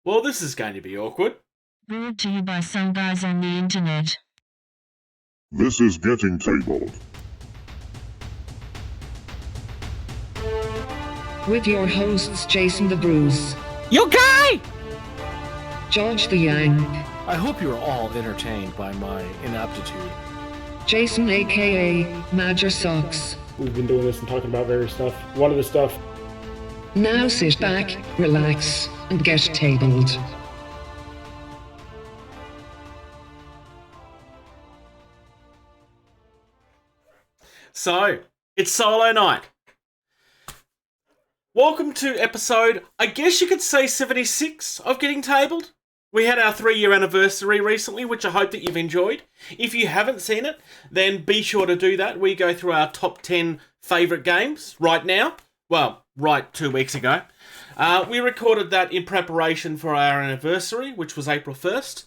Well, this is going to be awkward. Brought to you by some guys on the internet. This is Getting Tabled. With your hosts Jason the Bruce, You guy! George the Yang, I hope you're all entertained by my inaptitude. Jason aka Major Socks. We've been doing this and talking about various stuff. One of the stuff. Now sit back, relax, and get tabled. So, it's solo night. Welcome to episode, I guess you could say 76 of Getting Tabled. We had our 3-year anniversary recently, which I hope that you've enjoyed. If you haven't seen it, then be sure to do that. We go through our top 10 favourite games right now. Well, right 2 weeks ago. We recorded that in preparation for our anniversary, which was April 1st.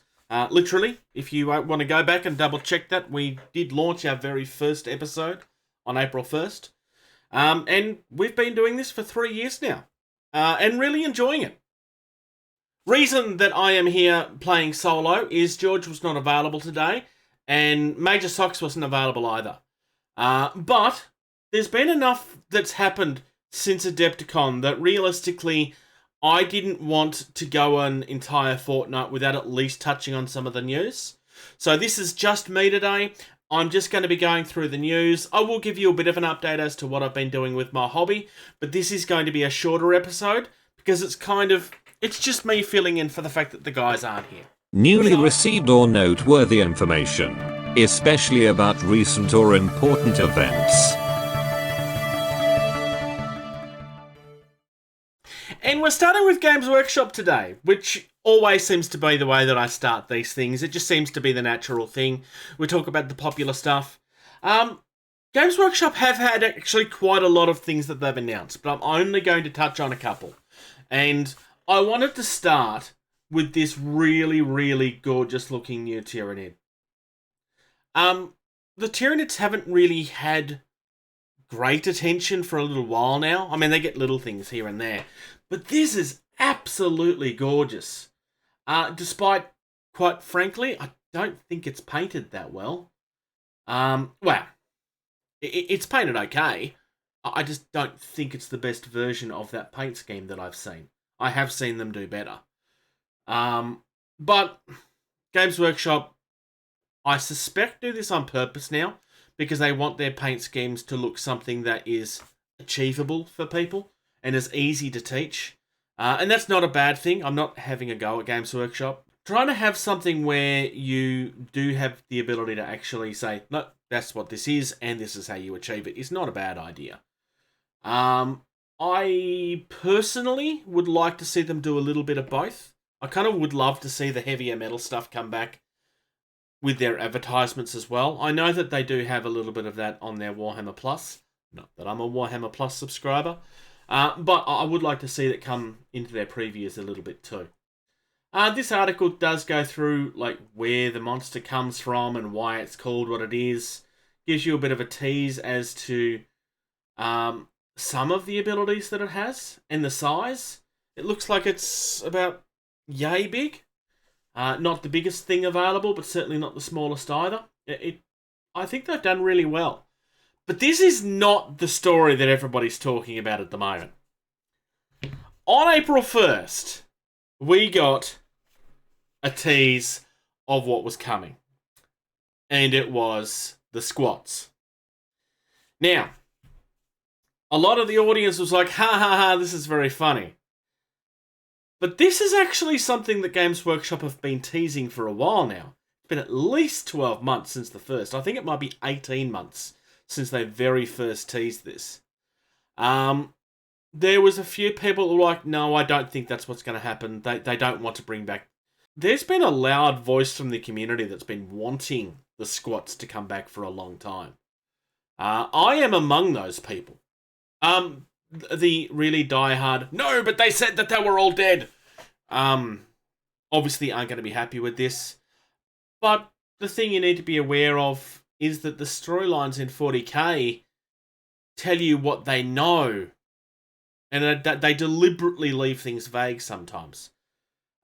Literally, if you want to go back and double check that, we did launch our very first episode on April 1st. And we've been doing this for 3 years now, and really enjoying it. Reason that I am here playing solo is George was not available today, and Major Socks wasn't available either. But there's been enough that's happened since Adepticon that realistically I didn't want to go an entire fortnight without at least touching on some of the news. So this is just me today. I'm just going to be going through the news. I will give you a bit of an update as to what I've been doing with my hobby, but this is going to be a shorter episode because it's just me filling in for the fact that the guys aren't here. Newly received or noteworthy information, especially about recent or important events. And we're starting with Games Workshop today, which always seems to be the way that I start these things. It just seems to be the natural thing. We talk about the popular stuff. Games Workshop have had actually quite a lot of things that they've announced, but I'm only going to touch on a couple. And I wanted to start with this really, really gorgeous looking new Tyranid. The Tyranids haven't really had great attention for a little while now. I mean, they get little things here and there. But this is absolutely gorgeous. Despite, quite frankly, I don't think it's painted that well. Well, it's painted okay. I just don't think it's the best version of that paint scheme that I've seen. I have seen them do better. But Games Workshop, I suspect, do this on purpose now because they want their paint schemes to look something that is achievable for people and is easy to teach. And that's not a bad thing. I'm not having a go at Games Workshop. Trying to have something where you do have the ability to actually say, no, that's what this is, and this is how you achieve it, is not a bad idea. I personally would like to see them do a little bit of both. I kind of would love to see the heavier metal stuff come back with their advertisements as well. I know that they do have a little bit of that on their Warhammer Plus. Not that I'm a Warhammer Plus subscriber. But I would like to see that come into their previews a little bit too. This article does go through like where the monster comes from and why it's called what it is. Gives you a bit of a tease as to some of the abilities that it has and the size. It looks like it's about yay big. Not the biggest thing available, but certainly not the smallest either. I think they've done really well. But this is not the story that everybody's talking about at the moment. On April 1st, we got a tease of what was coming. And it was the squats. Now, a lot of the audience was like, ha ha ha, this is very funny. But this is actually something that Games Workshop have been teasing for a while now. It's been at least 12 months since the first. I think it might be 18 months since they very first teased this. There was a few people who were like, no, I don't think that's what's going to happen. They don't want to bring back... There's been a loud voice from the community that's been wanting the squats to come back for a long time. I am among those people. The really diehard, no, but they said that they were all dead. Obviously aren't going to be happy with this. But the thing you need to be aware of is that the storylines in 40k tell you what they know. And they deliberately leave things vague sometimes.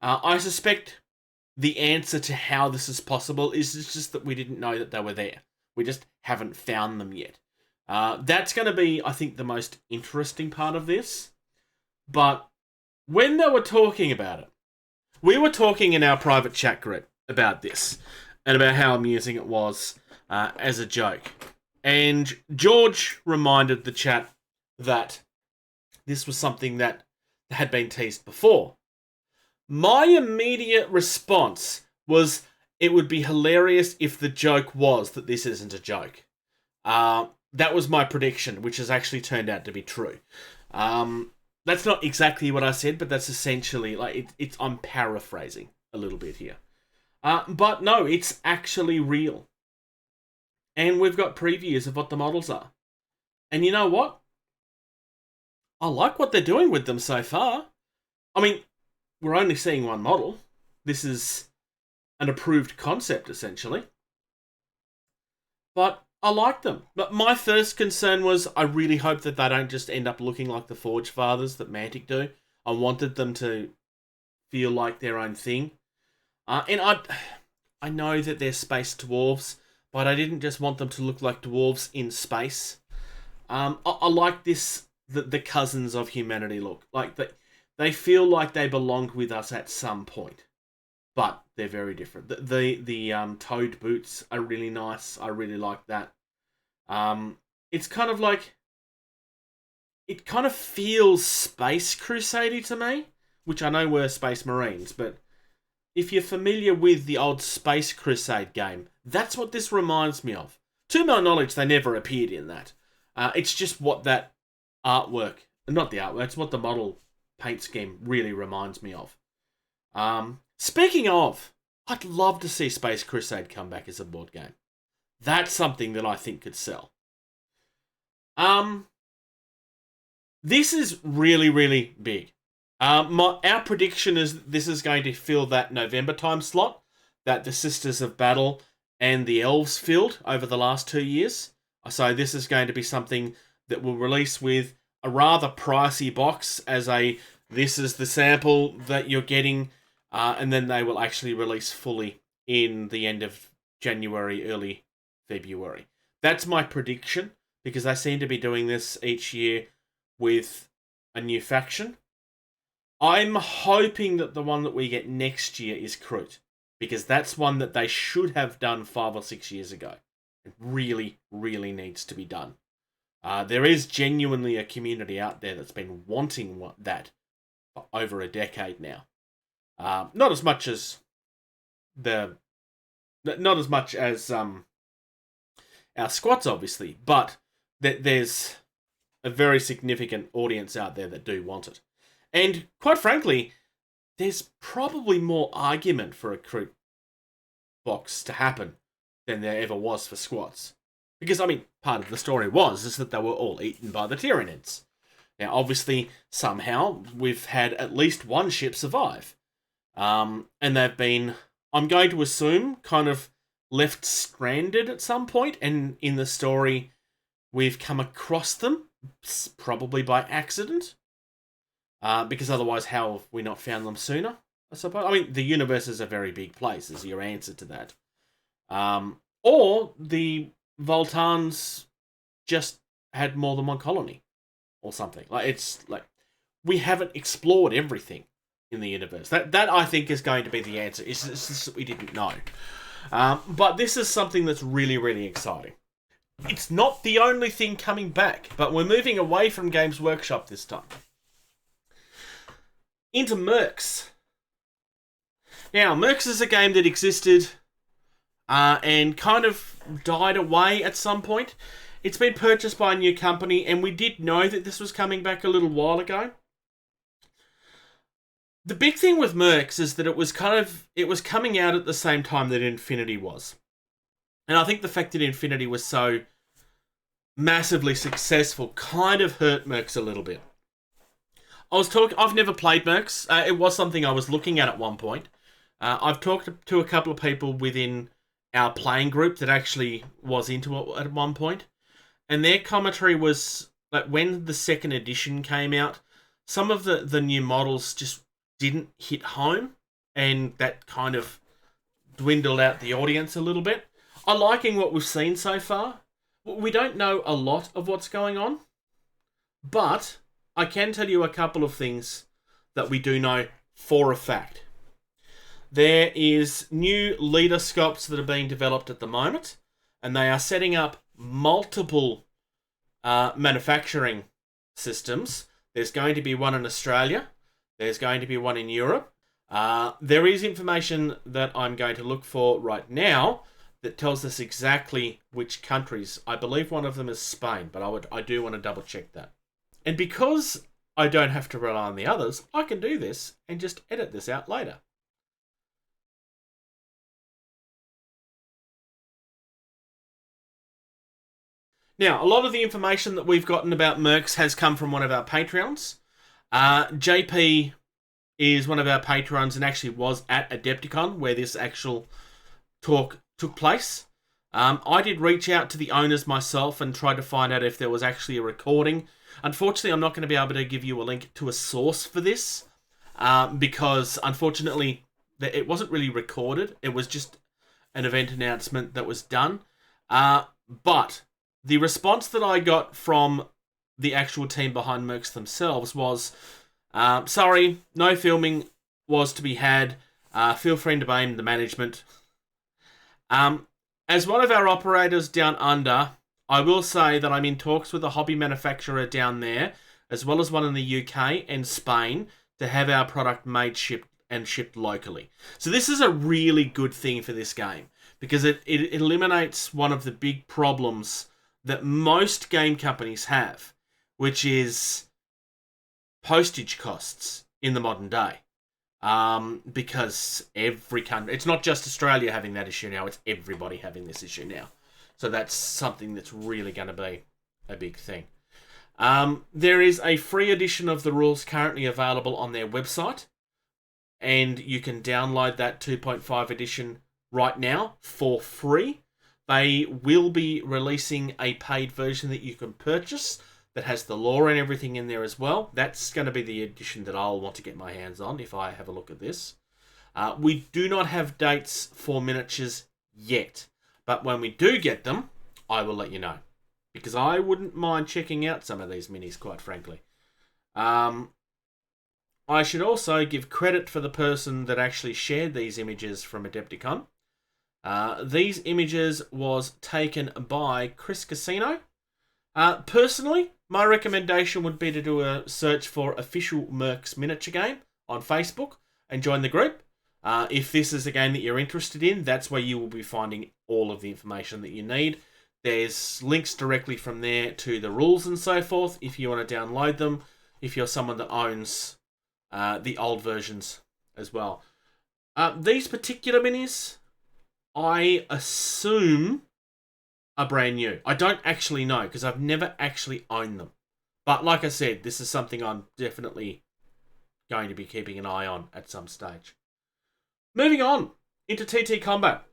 I suspect the answer to how this is possible is just that we didn't know that they were there. We just haven't found them yet. That's going to be, I think, the most interesting part of this. But when they were talking about it, we were talking in our private chat group about this and about how amusing it was as a joke. And George reminded the chat that this was something that had been teased before. My immediate response was it would be hilarious if the joke was that this isn't a joke. That was my prediction, which has actually turned out to be true. That's not exactly what I said, but that's essentially, like, I'm paraphrasing a little bit here. But no, it's actually real. And we've got previews of what the models are. And you know what? I like what they're doing with them so far. I mean, we're only seeing one model. This is an approved concept, essentially. But I like them. But my first concern was I really hope that they don't just end up looking like the Forge Fathers that Mantic do. I wanted them to feel like their own thing. And I know that they're space dwarves, but I didn't just want them to look like dwarves in space. I like this, the cousins of humanity look. Like, they feel like they belonged with us at some point. But they're very different. The toed boots are really nice. I really like that. It's kind of like... It kind of feels Space Crusade to me, which I know we're Space Marines, but if you're familiar with the old Space Crusade game, that's what this reminds me of. To my knowledge, they never appeared in that. It's just what that artwork... Not the artwork, it's what the model paint scheme really reminds me of. Speaking of, I'd love to see Space Crusade come back as a board game. That's something that I think could sell. This is really, really big. Our prediction is that this is going to fill that November time slot that the Sisters of Battle and the Elves filled over the last 2 years. So this is going to be something that will release with a rather pricey box as this is the sample that you're getting, and then they will actually release fully in the end of January, early February. That's my prediction, because they seem to be doing this each year with a new faction. I'm hoping that the one that we get next year is Kroot, because that's one that they should have done 5 or 6 years ago. It really, really needs to be done. There is genuinely a community out there that's been wanting that for over a decade now. Not as much as our squats, obviously, but there's a very significant audience out there that do want it. And quite frankly, there's probably more argument for a Kroot box to happen than there ever was for squats. Because, I mean, part of the story is that they were all eaten by the Tyranids. Now, obviously, somehow, we've had at least one ship survive. And they've been, I'm going to assume, kind of left stranded at some point. And in the story, we've come across them, probably by accident. Because otherwise, how have we not found them sooner, I suppose? I mean, the universe is a very big place, is your answer to that. Or the Voltans just had more than one colony or something. It's like we haven't explored everything in the universe. That I think is going to be the answer. It's just that we didn't know. But this is something that's really, really exciting. It's not the only thing coming back, but we're moving away from Games Workshop this time. Into MERCS. Now, MERCS is a game that existed and kind of died away at some point. It's been purchased by a new company, and we did know that this was coming back a little while ago. The big thing with MERCS is that it was coming out at the same time that Infinity was. And I think the fact that Infinity was so massively successful kind of hurt MERCS a little bit. I've never played MERCS. It was something I was looking at one point. I've talked to a couple of people within our playing group that actually was into it at one point. And their commentary was that when the second edition came out, some of the new models just didn't hit home. and that kind of dwindled out the audience a little bit. I'm liking what we've seen so far. We don't know a lot of what's going on, but I can tell you a couple of things that we do know for a fact. There is new leader scopes that are being developed at the moment, and they are setting up multiple manufacturing systems. There's going to be one in Australia. There's going to be one in Europe. There is information that I'm going to look for right now that tells us exactly which countries. I believe one of them is Spain, but I do want to double check that. And because I don't have to rely on the others, I can do this and just edit this out later. Now, a lot of the information that we've gotten about MERCS has come from one of our Patreons. JP is one of our Patrons and actually was at Adepticon, where this actual talk took place. I did reach out to the owners myself and tried to find out if there was actually a recording. Unfortunately, I'm not going to be able to give you a link to a source for this, because unfortunately, it wasn't really recorded. It was just an event announcement that was done. But the response that I got from the actual team behind MERCS themselves was, sorry, no filming was to be had. Feel free to blame the management. As one of our operators down under, I will say that I'm in talks with a hobby manufacturer down there, as well as one in the UK and Spain, to have our product made, shipped locally. So this is a really good thing for this game, because it eliminates one of the big problems that most game companies have, which is postage costs in the modern day. Because every country, it's not just Australia having that issue now, it's everybody having this issue now. So that's something that's really going to be a big thing. There is a free edition of the rules currently available on their website, and you can download that 2.5 edition right now for free. They will be releasing a paid version that you can purchase that has the lore and everything in there as well. That's going to be the edition that I'll want to get my hands on if I have a look at this. We do not have dates for miniatures yet, but when we do get them, I will let you know, because I wouldn't mind checking out some of these minis, quite frankly. I should also give credit for the person that actually shared these images from Adepticon. These images was taken by Chris Casino. Personally, my recommendation would be to do a search for official MERCS miniature game on Facebook and join the group. If this is a game that you're interested in, that's where you will be finding all of the information that you need. There's links directly from there to the rules and so forth if you want to download them, if you're someone that owns the old versions as well. These particular minis, I assume, are brand new. I don't actually know, because I've never actually owned them. But like I said, this is something I'm definitely going to be keeping an eye on at some stage. Moving on into TT Combat.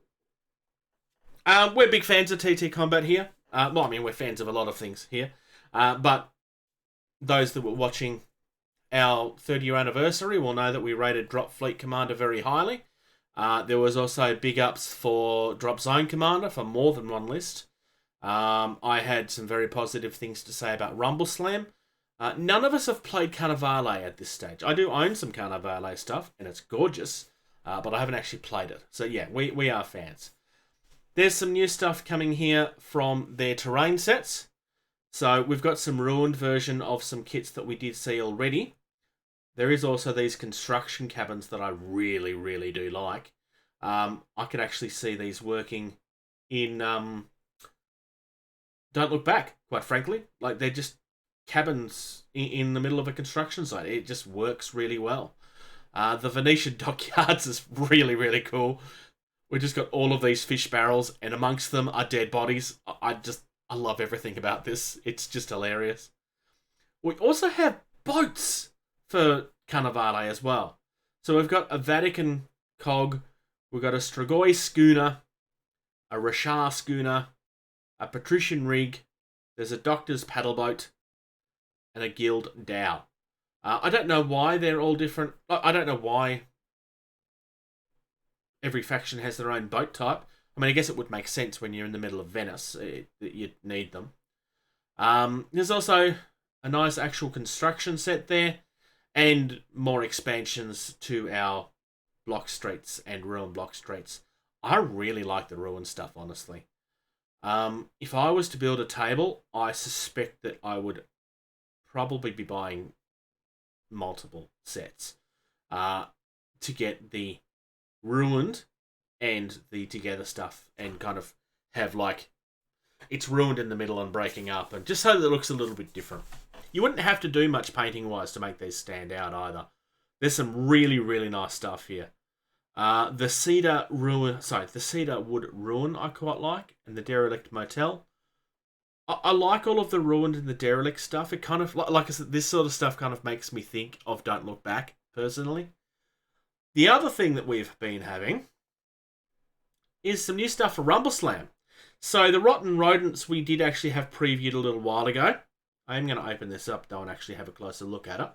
We're big fans of TT Combat here. We're fans of a lot of things here. But those that were watching our 30-year anniversary will know that we rated Drop Fleet Commander very highly. There was also big ups for Drop Zone Commander for more than one list. I had some very positive things to say about Rumble Slam. None of us have played Carnivale at this stage. I do own some Carnivale stuff, and it's gorgeous, but I haven't actually played it. So yeah, we are fans. There's some new stuff coming here from their terrain sets. So we've got some ruined version of some kits that we did see already. There is also these construction cabins that I really, really do like. I could actually see these working in Don't Look Back, quite frankly. Like, they're just cabins in the middle of a construction site. It just works really well. The Venetian dockyards is really, really cool. We just got all of these fish barrels, and amongst them are dead bodies. I love everything about this. It's just hilarious. We also have boats for Carnivale as well. So we've got a Vatican cog, we've got a Strigoi schooner, a Rashar schooner, a Patrician rig, there's a Doctor's paddle boat, and a Guild dhow. I don't know why they're all different. I don't know why every faction has their own boat type. I mean, I guess it would make sense when you're in the middle of Venice that you'd need them. There's also a nice actual construction set there, and more expansions to our block streets and ruin block streets. I really like the ruin stuff, honestly. If I was to build a table, I suspect that I would probably be buying multiple sets to get the ruined and the together stuff, and kind of have like it's ruined in the middle and breaking up, and just so that it looks a little bit different. You wouldn't have to do much painting wise to make these stand out either. There's some really, really nice stuff here. The cedar wood ruin I quite like, and the derelict motel. I like all of the ruined and the derelict stuff. It kind of, like I said, this sort of stuff kind of makes me think of Don't Look Back, personally. The other thing that we've been having is some new stuff for RumbleSlam. So the Rotten Rodents we did actually have previewed a little while ago. I am going to open this up though and actually have a closer look at it.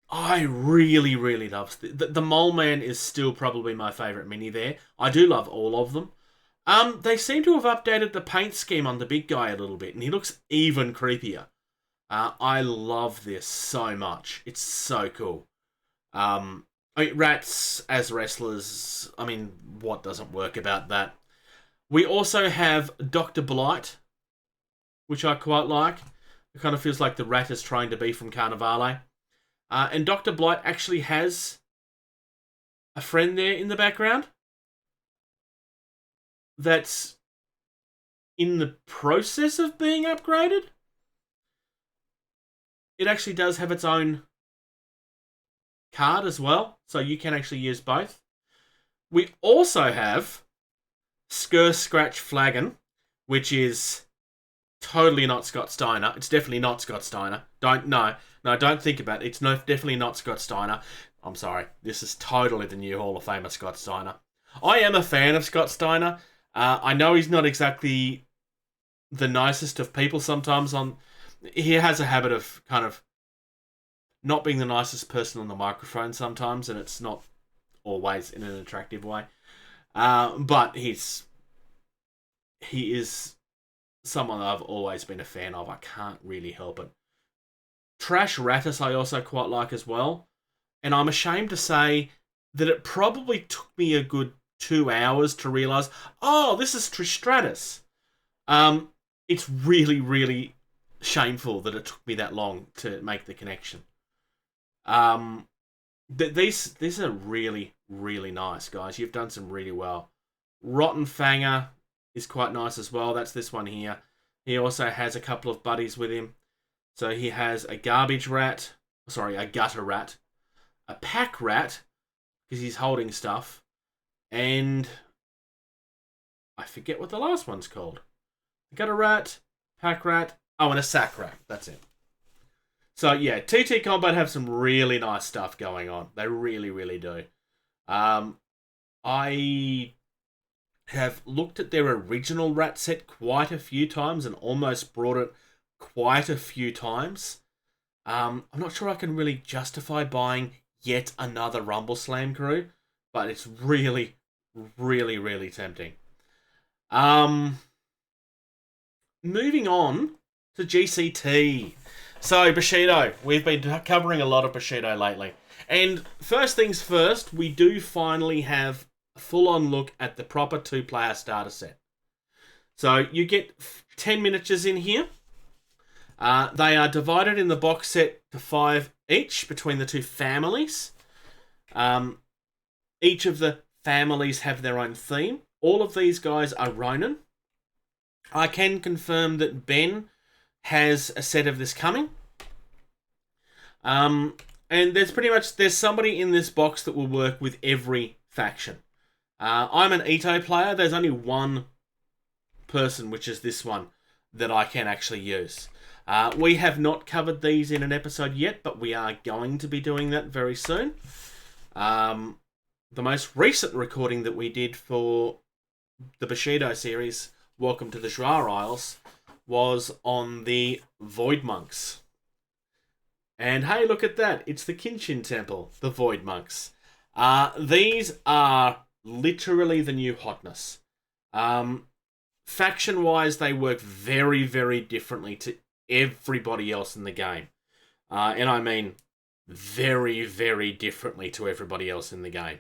I really, really love the Mole Man is still probably my favourite mini there. I do love all of them. They seem to have updated the paint scheme on the big guy a little bit, and he looks even creepier. I love this so much. It's so cool. Rats as wrestlers, I mean, what doesn't work about that? We also have Dr. Blight, which I quite like. It kind of feels like the rat is trying to be from Carnivale. And Dr. Blight actually has a friend there in the background that's in the process of being upgraded. It actually does have its own card as well, so you can actually use both. We also have Skir Scratch Flagon, which is totally not Scott Steiner. It's definitely not Scott Steiner. Don't think about it. It's definitely not Scott Steiner. I'm sorry. This is totally the new Hall of Famer Scott Steiner. I am a fan of Scott Steiner. I know he's not exactly the nicest of people sometimes. He has a habit of kind of not being the nicest person on the microphone sometimes, and it's not always in an attractive way. But he is someone that I've always been a fan of. I can't really help it. Trash Rattus I also quite like as well. And I'm ashamed to say that it probably took me a good 2 hours to realise, oh, this is Tristratus. It's really, really shameful that it took me that long to make the connection. These are really, really nice, guys. You've done some really well. Rotten Fanger is quite nice as well. That's this one here. He also has a couple of buddies with him. So he has a gutter rat, a pack rat, because he's holding stuff, and I forget what the last one's called. Gutter rat, pack rat, and a sack rat. That's it. So yeah, TT Combat have some really nice stuff going on. They really, really do. I have looked at their original rat set quite a few times and almost brought it quite a few times. I'm not sure I can really justify buying yet another RumbleSlam crew, but it's really, really, really tempting. Moving on to GCT. So, Bushido. We've been covering a lot of Bushido lately. And first things first, we do finally have a full-on look at the proper 2-player starter set. So, you get 10 miniatures in here. They are divided in the box set to 5 each between the 2 families. Each of the families have their own theme. All of these guys are Ronin. I can confirm that Ben has a set of this coming. And there's somebody in this box that will work with every faction. I'm an Ito player. There's only one person, which is this one, that I can actually use. We have not covered these in an episode yet, but we are going to be doing that very soon. The most recent recording that we did for the Bushido series, Welcome to the Joar Isles, was on the Void Monks. And hey, look at that. It's the Kinshin Temple, the Void Monks. These are literally the new hotness. Faction-wise, they work very, very differently to everybody else in the game. And I mean very, very differently to everybody else in the game.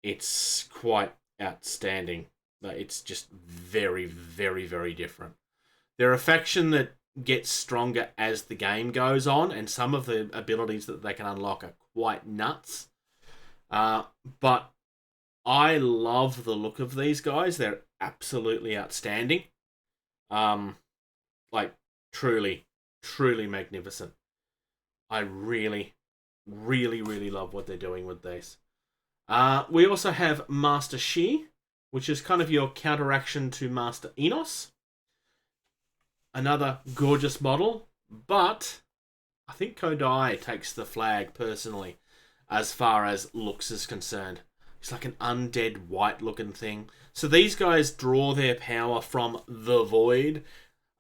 It's quite outstanding. It's just very, very, very different. They're a faction that gets stronger as the game goes on, and some of the abilities that they can unlock are quite nuts. But I love the look of these guys. They're absolutely outstanding. Like, truly, truly magnificent. I really, really, really love what they're doing with these. We also have Master Shi, which is kind of your counteraction to Master Enos. Another gorgeous model, but I think Kodai takes the flag personally as far as looks is concerned. It's like an undead white looking thing. So these guys draw their power from the void.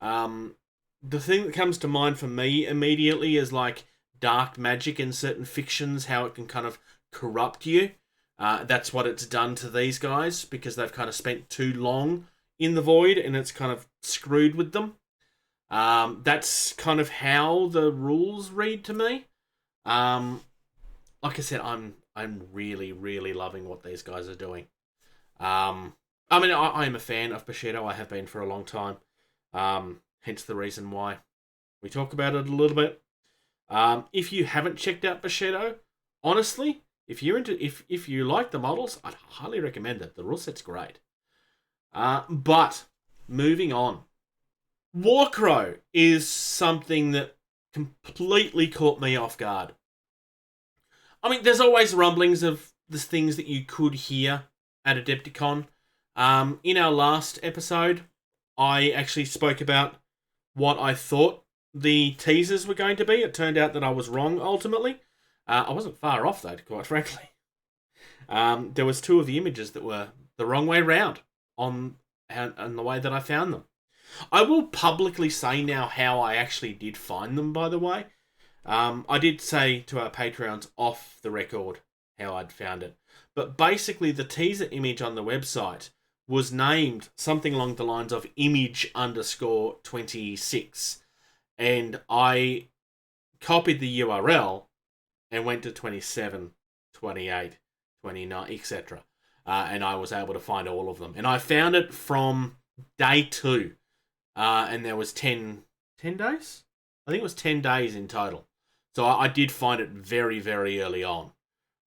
The thing that comes to mind for me immediately is like dark magic in certain fictions, how it can kind of corrupt you. That's what it's done to these guys because they've kind of spent too long in the void and it's kind of screwed with them. That's kind of how the rules read to me. Like I said, I'm really, really loving what these guys are doing. I mean, I am a fan of Bushido. I have been for a long time. Hence the reason why we talk about it a little bit. If you haven't checked out Bushido, honestly, if you like the models, I'd highly recommend it. The rule set's great. But moving on. Warcrow is something that completely caught me off guard. I mean, there's always rumblings of the things that you could hear at Adepticon. In our last episode, I actually spoke about what I thought the teasers were going to be. It turned out that I was wrong, ultimately. I wasn't far off, though, quite frankly. There was 2 of the images that were the wrong way round on the way that I found them. I will publicly say now how I actually did find them, by the way. I did say to our Patreons off the record how I'd found it. But basically, the teaser image on the website was named something along the lines of image_26. And I copied the URL and went to 27, 28, 29, etc. And I was able to find all of them. And I found it from day 2. And there was 10 days? I think it was 10 days in total. So I did find it very, very early on.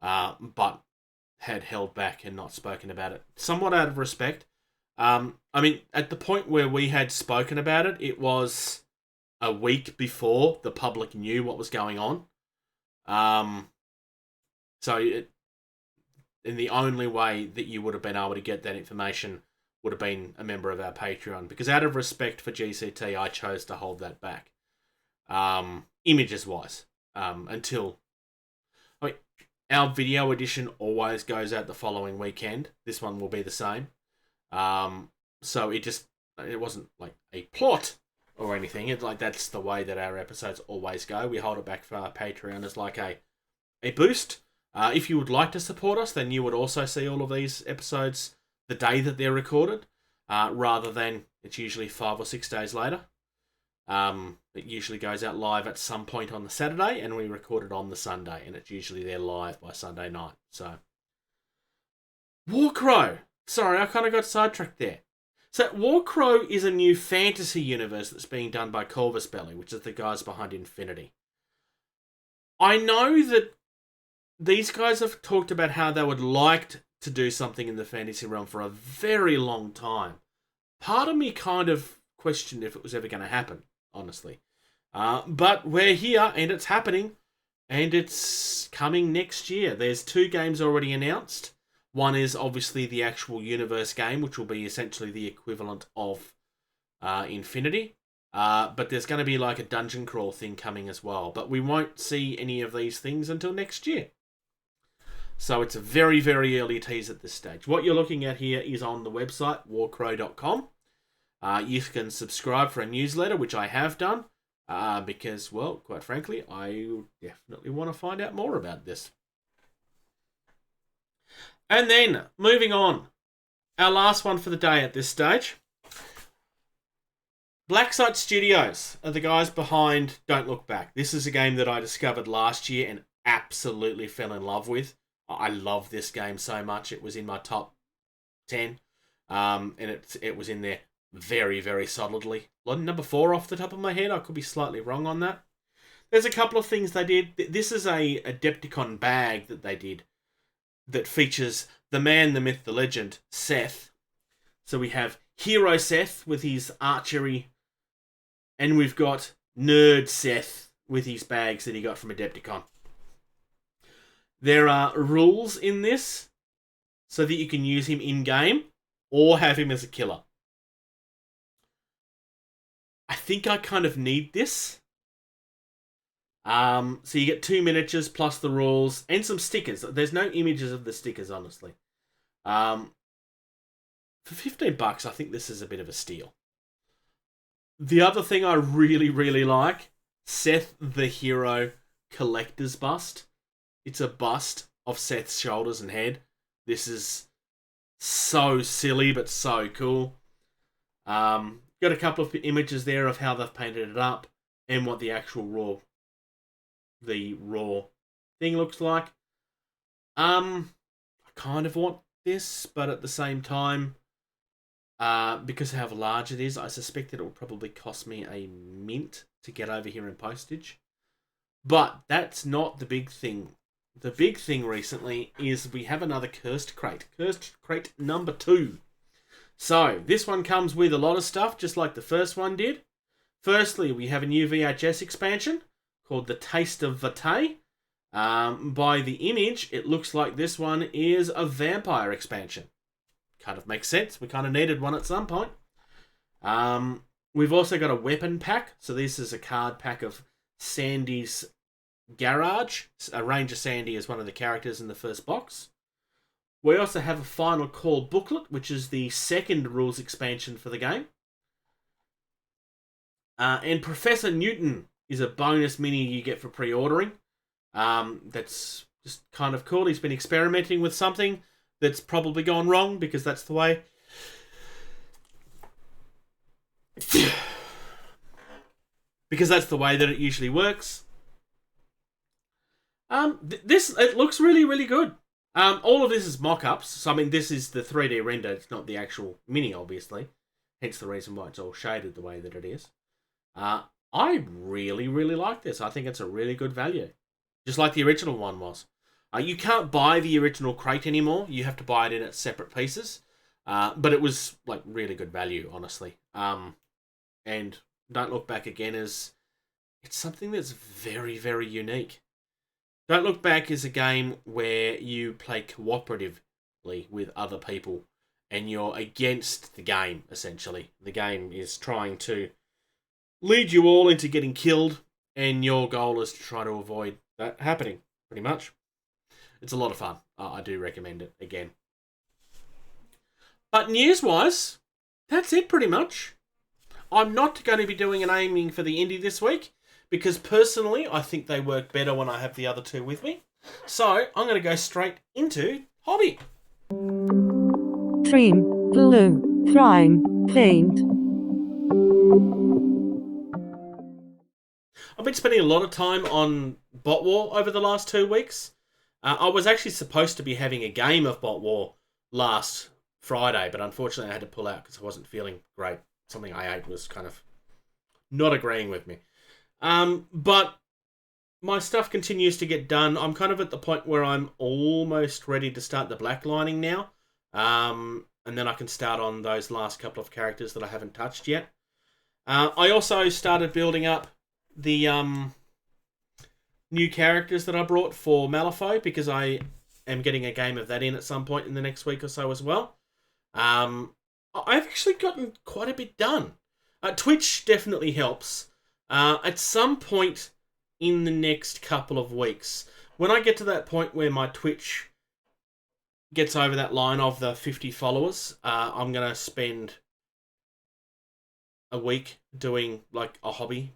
But had held back and not spoken about it. Somewhat out of respect. I mean, at the point where we had spoken about it, it was a week before the public knew what was going on. And the only way that you would have been able to get that information would have been a member of our Patreon. Because out of respect for GCT, I chose to hold that back. Images-wise. Until... I mean, our video edition always goes out the following weekend. This one will be the same. So it wasn't like a plot or anything. It's like that's the way that our episodes always go. We hold it back for our Patreon as like a boost. If you would like to support us, then you would also see all of these episodes the day that they're recorded, rather than it's usually 5 or 6 days later. It usually goes out live at some point on the Saturday, and we record it on the Sunday, and it's usually there live by Sunday night. So, Warcrow. Sorry, I kind of got sidetracked there. So, Warcrow is a new fantasy universe that's being done by Corvus Belli, which is the guys behind Infinity. I know that these guys have talked about how they would like to do something in the fantasy realm for a very long time. Part of me kind of questioned if it was ever going to happen, honestly. But we're here, and it's happening, and it's coming next year. There's 2 games already announced. One is obviously the actual universe game, which will be essentially the equivalent of Infinity. But there's going to be like a dungeon crawl thing coming as well. But we won't see any of these things until next year. So it's a very, very early tease at this stage. What you're looking at here is on the website, warcrow.com. You can subscribe for a newsletter, which I have done, because, well, quite frankly, I definitely want to find out more about this. And then, moving on. Our last one for the day at this stage. Blacksite Studios are the guys behind Don't Look Back. This is a game that I discovered last year and absolutely fell in love with. I love this game so much. It was in my top 10. And it was in there very, very solidly. Number 4 off the top of my head. I could be slightly wrong on that. There's a couple of things they did. This is a Adepticon bag that they did that features the man, the myth, the legend, Seth. So we have Hero Seth with his archery, and we've got Nerd Seth with his bags that he got from Adepticon. There are rules in this so that you can use him in-game or have him as a killer. I think I kind of need this. So you get 2 miniatures plus the rules and some stickers. There's no images of the stickers, honestly. For $15, I think this is a bit of a steal. The other thing I really, really like, Seth the Hero collector's bust. It's a bust of Seth's shoulders and head. This is so silly, but so cool. Got a couple of images there of how they've painted it up and what the actual raw thing looks like. I kind of want this, but at the same time, because of how large it is, I suspect that it will probably cost me a mint to get over here in postage. But that's not the big thing. The big thing recently is we have another Cursed Crate. Cursed Crate number 2. So, this one comes with a lot of stuff, just like the first one did. Firstly, we have a new VHS expansion called The Taste of Vitae. By the image, it looks like this one is a vampire expansion. Kind of makes sense. We kind of needed one at some point. We've also got a weapon pack. So this is a card pack of Sandy's Garage. Ranger Sandy is one of the characters in the first box. We also have a Final Call booklet, which is the second rules expansion for the game. And Professor Newton is a bonus mini you get for pre-ordering. That's just kind of cool. He's been experimenting with something that's probably gone wrong, because that's the way. Because that's the way that it usually works. It looks really, really good. All of this is mock-ups. So, I mean, this is the 3D render. It's not the actual mini, obviously. Hence the reason why it's all shaded the way that it is. I really, really like this. I think it's a really good value. Just like the original one was. You can't buy the original crate anymore. You have to buy it in its separate pieces. But it was like really good value, honestly. And Don't Look Back again it's something that's very, very unique. Don't Look Back is a game where you play cooperatively with other people and you're against the game, essentially. The game is trying to lead you all into getting killed, and your goal is to try to avoid that happening, pretty much. It's a lot of fun. I do recommend it again. But news-wise, that's it pretty much. I'm not going to be doing an aiming for the indie this week, because personally, I think they work better when I have the other two with me. So, I'm going to go straight into hobby. Trim, glue, prime, paint. I've been spending a lot of time on Bot War over the last 2 weeks. I was actually supposed to be having a game of Bot War last Friday, but unfortunately I had to pull out because I wasn't feeling great. Something I ate was kind of not agreeing with me. But my stuff continues to get done. I'm kind of at the point where I'm almost ready to start the blacklining now. And then I can start on those last couple of characters that I haven't touched yet. I also started building up the new characters that I brought for Malifaux, because I am getting a game of that in at some point in the next week or so as well. I've actually gotten quite a bit done. Twitch definitely helps. At some point in the next couple of weeks, when I get to that point where my Twitch gets over that line of the 50 followers, I'm going to spend a week doing like a hobby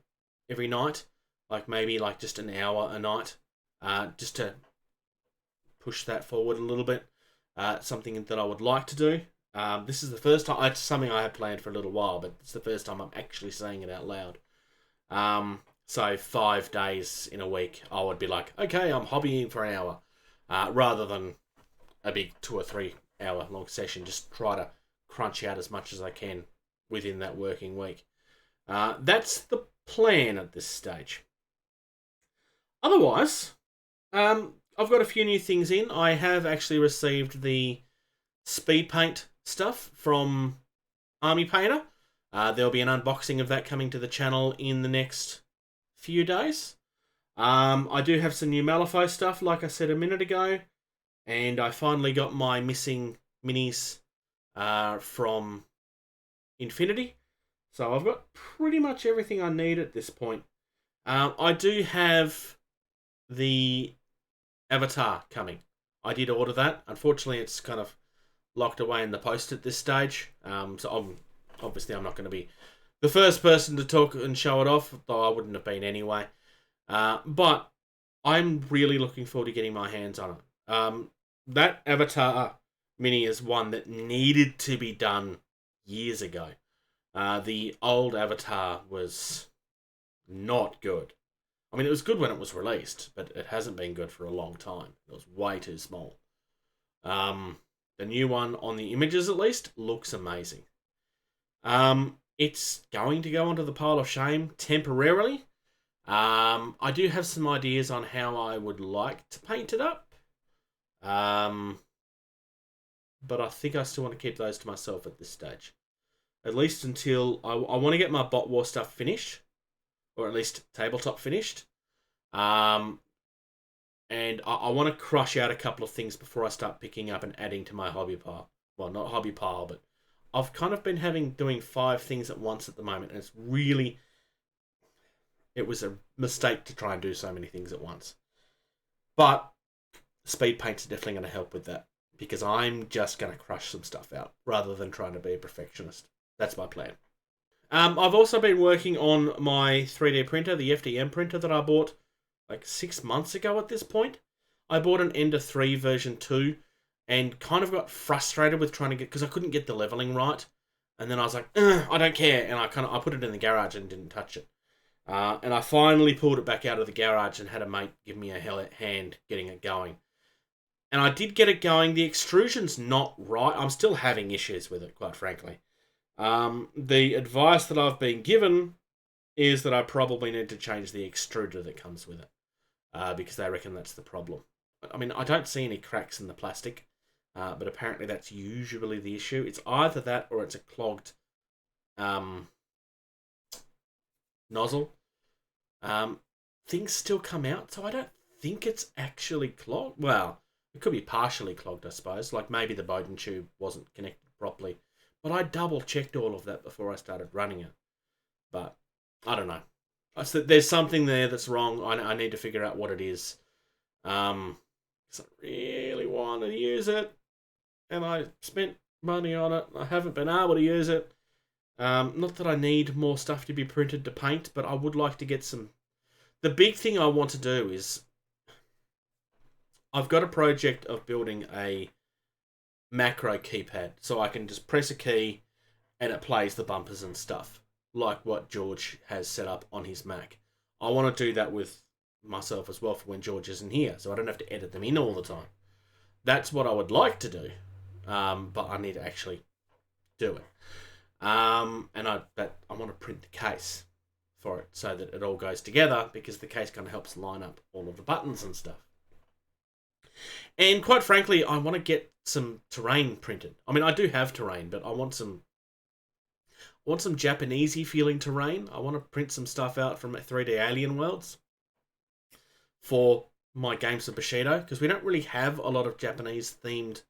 every night, like maybe like just an hour a night, just to push that forward a little bit. something that I would like to do. This is the first time, it's something I had planned for a little while, but it's the first time I'm actually saying it out loud. So 5 days in a week, I would be like, okay, I'm hobbying for an hour, rather than a big 2 or 3 hour long session. Just try to crunch out as much as I can within that working week. That's the plan at this stage. Otherwise, I've got a few new things in. I have actually received the speed paint stuff from Army Painter. There'll be an unboxing of that coming to the channel in the next few days. I do have some new Malifaux stuff, like I said a minute ago, and I finally got my missing minis from Infinity. So I've got pretty much everything I need at this point. I do have the Avatar coming. I did order that. Unfortunately, it's kind of locked away in the post at this stage. So I'm not going to be the first person to talk and show it off, though I wouldn't have been anyway. But I'm really looking forward to getting my hands on it. That Avatar mini is one that needed to be done years ago. The old Avatar was not good. I mean, it was good when it was released, but it hasn't been good for a long time. It was way too small. The new one, on the images at least, looks amazing. It's going to go onto the pile of shame temporarily. I do have some ideas on how I would like to paint it up. But I think I still want to keep those to myself at this stage. At least until I want to get my Bot War stuff finished. Or at least tabletop finished. And I want to crush out a couple of things before I start picking up and adding to my hobby pile. Well, not hobby pile, but I've kind of been doing 5 things at once at the moment. And it was a mistake to try and do so many things at once. But speed paints are definitely going to help with that. Because I'm just going to crush some stuff out rather than trying to be a perfectionist. That's my plan. I've also been working on my 3D printer, the FDM printer that I bought like 6 months ago at this point. I bought an Ender 3 version 2 and kind of got frustrated with trying to because I couldn't get the leveling right. And then I was like, I don't care. And I put it in the garage and didn't touch it. And I finally pulled it back out of the garage and had a mate give me a hand getting it going. And I did get it going. The extrusion's not right. I'm still having issues with it, quite frankly. The advice that I've been given is that I probably need to change the extruder that comes with it. Because they reckon that's the problem. I mean, I don't see any cracks in the plastic. But apparently that's usually the issue. It's either that or it's a clogged nozzle. Things still come out, so I don't think it's actually clogged. Well, it could be partially clogged, I suppose. Like maybe the Bowden tube wasn't connected properly. But I double-checked all of that before I started running it. But I don't know. There's something there that's wrong. I need to figure out what it is. Because I really want to use it. And I spent money on it. I haven't been able to use it. Not that I need more stuff to be printed to paint, but I would like to get some... The big thing I want to do is... I've got a project of building a macro keypad, so I can just press a key and it plays the bumpers and stuff, like what George has set up on his Mac. I want to do that with myself as well for when George isn't here, so I don't have to edit them in all the time. That's what I would like to do, but I need to actually do it. And I want to print the case for it so that it all goes together, because the case kind of helps line up all of the buttons and stuff. And quite frankly, I want to get some terrain printed. I mean, I do have terrain, but I want some Japanesey feeling terrain. I want to print some stuff out from 3D Alien Worlds for my games of Bushido, because we don't really have a lot of Japanese themed.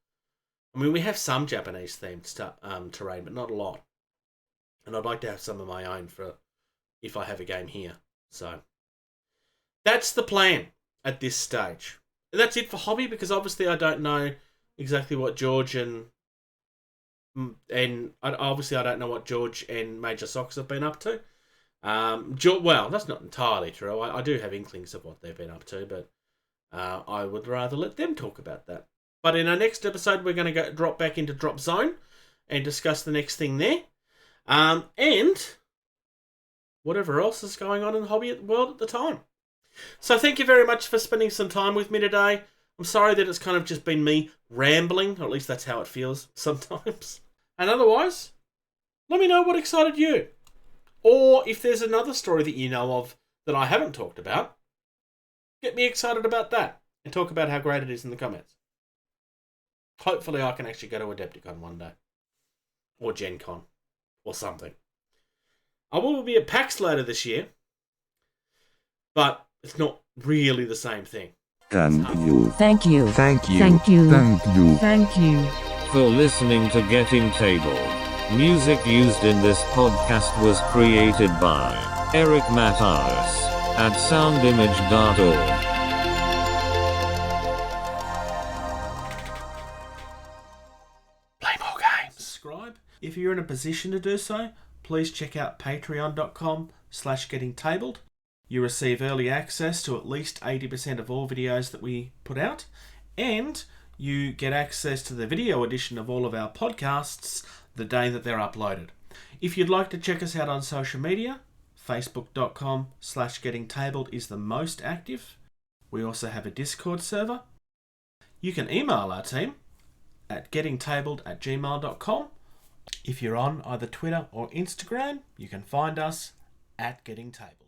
I mean, we have some Japanese themed stuff, terrain, but not a lot. And I'd like to have some of my own for if I have a game here. So that's the plan at this stage. And that's it for hobby, because obviously I don't know exactly what George and obviously I don't know what George and Major Socks have been up to. Well, that's not entirely true. I do have inklings of what they've been up to, but I would rather let them talk about that. But in our next episode, we're going to drop back into Drop Zone and discuss the next thing there. And whatever else is going on in the hobby world at the time. So thank you very much for spending some time with me today. I'm sorry that it's kind of just been me rambling, or at least that's how it feels sometimes. And otherwise, let me know what excited you. Or if there's another story that you know of that I haven't talked about, get me excited about that and talk about how great it is in the comments. Hopefully I can actually go to Adepticon one day. Or Gen Con. Or something. I will be at PAX later this year. But it's not really the same thing. Thank you. Thank you. Thank you. Thank you. Thank you. Thank you. For listening to Getting Tabled. Music used in this podcast was created by Eric Matyas at soundimage.org. Play more games. Subscribe. If you're in a position to do so, please check out patreon.com/gettingtabled. You receive early access to at least 80% of all videos that we put out, and you get access to the video edition of all of our podcasts the day that they're uploaded. If you'd like to check us out on social media, facebook.com/gettingtabled is the most active. We also have a Discord server. You can email our team at gettingtabled@gmail.com. If you're on either Twitter or Instagram, you can find us at gettingtabled.